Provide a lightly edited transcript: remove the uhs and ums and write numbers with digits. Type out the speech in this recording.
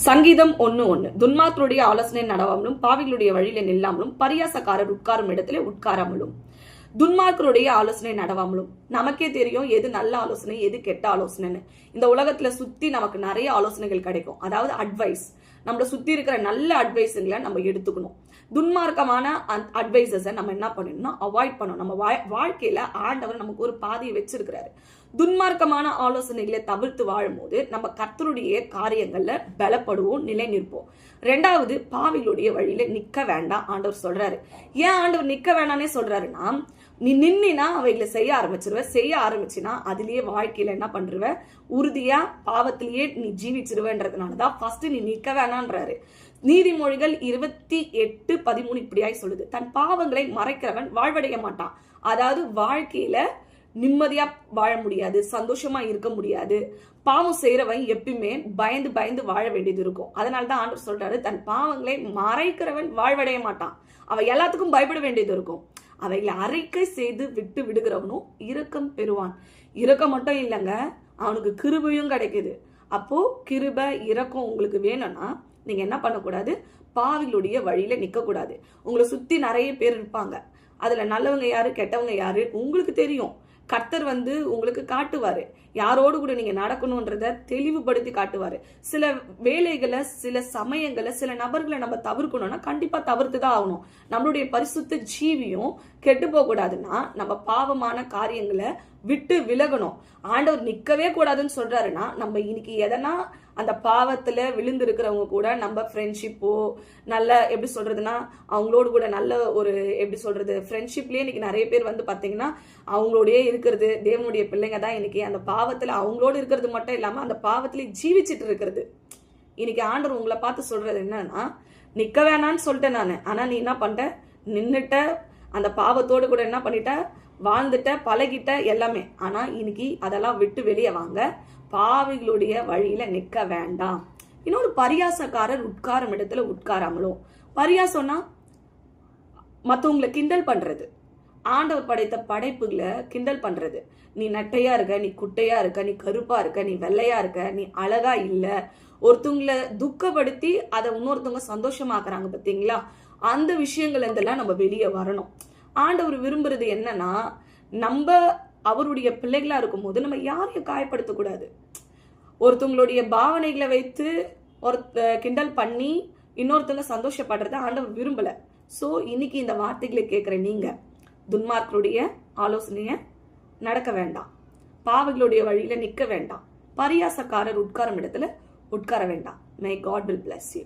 சங்கீதம் 1:1 துன்மார்க்கருடைய ஆலோசனை நடவாமலும் பாவிகளுடைய வழியில நில்லாமலும் பரியாசக்காரர் உட்காரும் இடத்துல உட்காராமலும். துன்மார்க்கருடைய ஆலோசனை நடவாமலும். நமக்கே தெரியும் எது நல்ல ஆலோசனை எது கெட்ட ஆலோசனைன்னு. இந்த உலகத்துல சுத்தி நமக்கு நிறைய ஆலோசனைகள் கிடைக்கும். அதாவது அட்வைஸ், நம்மள சுத்தி இருக்கிற நல்ல அட்வைஸுங்களை நம்ம எடுத்துக்கணும். துன்மார்க்கமான அட்வைசஸை நம்ம என்ன பண்ணணும்னா அவாய்ட் பண்ணணும். நம்ம வாழ்க்கையில ஆண்டவர் நமக்கு ஒரு பாதையை வச்சிருக்கிறாரு. துன்மார்க்கமான ஆலோசனைகளை தவிர்த்து வாழும்போது நம்ம கர்த்தருடைய காரியங்கள்ல பலப்படுவோம், நிலை நிற்போம். ரெண்டாவது, பாவிகளுடைய வழியில நிக்க வேண்டாம் ஆண்டவர் சொல்றாரு. ஏன் ஆண்டவர் நிக்க வேண்டாம்னே சொல்றாருன்னா, நீ நின்னா அவைகளை செய்ய ஆரம்பிச்சினா அதுலயே வாழ்க்கையில என்ன பண்றுவ, உறுதியா பாவத்திலேயே நீ ஜீவிச்சிருவன்றதுனாலதான் ஃபர்ஸ்ட் நீ நிக்க வேணான்றாரு. நீதிமொழிகள் 28:13 இப்படியாய் சொல்லுது, தன் பாவங்களை மறைக்கிறவன் வாழ்வடைய மாட்டான். அதாவது வாழ்க்கையில நிம்மதியா வாழ முடியாது, சந்தோஷமா இருக்க முடியாது. பாவம் செய்யறவன் எப்பயுமே பயந்து பயந்து வாழ வேண்டியது இருக்கும். அதனாலதான் ஆண்டவர் சொல்றாரு, தன் பாவங்களை மறைக்கிறவன் வாழ்வடைய மாட்டான். அவன் எல்லாத்துக்கும் பயப்பட வேண்டியது இருக்கும். அவைகளை அறிக்கை செய்து விட்டு விடுகிறவனும் இரக்கம் பெறுவான். இரக்கம் மட்டும் இல்லைங்க, அவனுக்கு கிருபையும் கிடைக்குது. அப்போ கிருபை இரக்கம் உங்களுக்கு வேணும்னா நீங்க என்ன பண்ணக்கூடாது, பாவிகளுடைய வழியில நிக்க கூடாது. உங்களை சுத்தி நிறைய பேர் இருப்பாங்க. அதுல நல்லவங்க யாரு கெட்டவங்க யாரு உங்களுக்கு தெரியும். கர்த்தர் உங்களுக்கு காட்டுவாரு, யாரோடு கூட நீங்க நடக்கணும்ன்றத தெளிவுபடுத்தி காட்டுவாரு. சில வேலைகளை, சில சமயங்களை, சில நபர்களை நம்ம தவிர்க்கணும்னா கண்டிப்பா தவிர்த்துதான் ஆகணும். நம்மளுடைய பரிசுத்த ஜீவியும் கெட்டு போக கூடாதுன்னா நம்ம பாவமான காரியங்களை விட்டு விலகணும். ஆண்டவர் நிக்கவே கூடாதுன்னு சொல்றாருன்னா நம்ம இன்னைக்கு எதனா அந்த பாவத்துல விழுந்து இருக்கிறவங்க கூட நம்ம ஃப்ரெண்ட்ஷிப்போ, நல்ல எப்படி சொல்றதுன்னா அவங்களோடு கூட நல்ல ஒரு எப்படி சொல்றது ஃப்ரெண்ட்ஷிப்லயே இன்னைக்கு நிறைய பேர் பாத்தீங்கன்னா அவங்களோடய இருக்கிறது. தேவனுடைய பிள்ளைங்க தான் இன்னைக்கு அந்த பாவத்துல அவங்களோடு இருக்கிறது மட்டும் இல்லாம அந்த பாவத்திலே ஜீவிச்சிட்டு இருக்கிறது. இன்னைக்கு ஆண்டவர் உங்களை பார்த்து சொல்றது என்னன்னா, நிக்க வேணான்னு சொல்லிட்டேன் நானு, ஆனா நீ என்ன பண்ணிட்ட, நின்னுட்ட, அந்த பாவத்தோடு கூட என்ன பண்ணிட்ட, வாழ்ந்துட்ட, பழகிட்ட எல்லாமே. ஆனா இன்னைக்கு அதெல்லாம் விட்டு வெளியே வாங்க, பாவிகளுடைய வழியில நிக்க வேண்டாம். இன்னொரு, பரியாசக்காரர் உட்காரும் இடத்துல உட்காராமலும். பரியாசம்னா மற்றவங்களை கிண்டல் பண்றது, ஆண்டவர் படைத்த படைப்புகளை கிண்டல் பண்றது. நீ நட்டையா இருக்க, நீ குட்டையா இருக்க, நீ கருப்பா இருக்க, நீ வெள்ளையா இருக்க, நீ அழகா இல்ல, ஒருத்தவங்களை துக்கப்படுத்தி அதை இன்னொருத்தவங்க சந்தோஷமாக்குறாங்க பார்த்தீங்களா, அந்த விஷயங்கள் இருந்தெல்லாம் நம்ம வெளியே வரணும். ஆண்டவர் விரும்புறது என்னன்னா, நம்ம அவருடைய பிள்ளைகளா இருக்கும் போது நம்ம யாரையும் காயப்படுத்தக்கூடாது. ஒருத்தவங்களுடைய பாவனைகளை வைத்து கிண்டல் பண்ணி இன்னொருத்தவங்க சந்தோஷப்படுறத ஆண்டவர் விரும்பல. சோ இன்னைக்கு இந்த வார்த்தைகளை கேட்கிற நீங்க துன்மார்க்கருடைய ஆலோசனைய நடக்க வேண்டாம், பாவங்களுடைய வழியில நிக்க வேண்டாம், பரியாசக்காரர் உட்காரும் இடத்துல உட்கார வேண்டாம். மே God will bless you.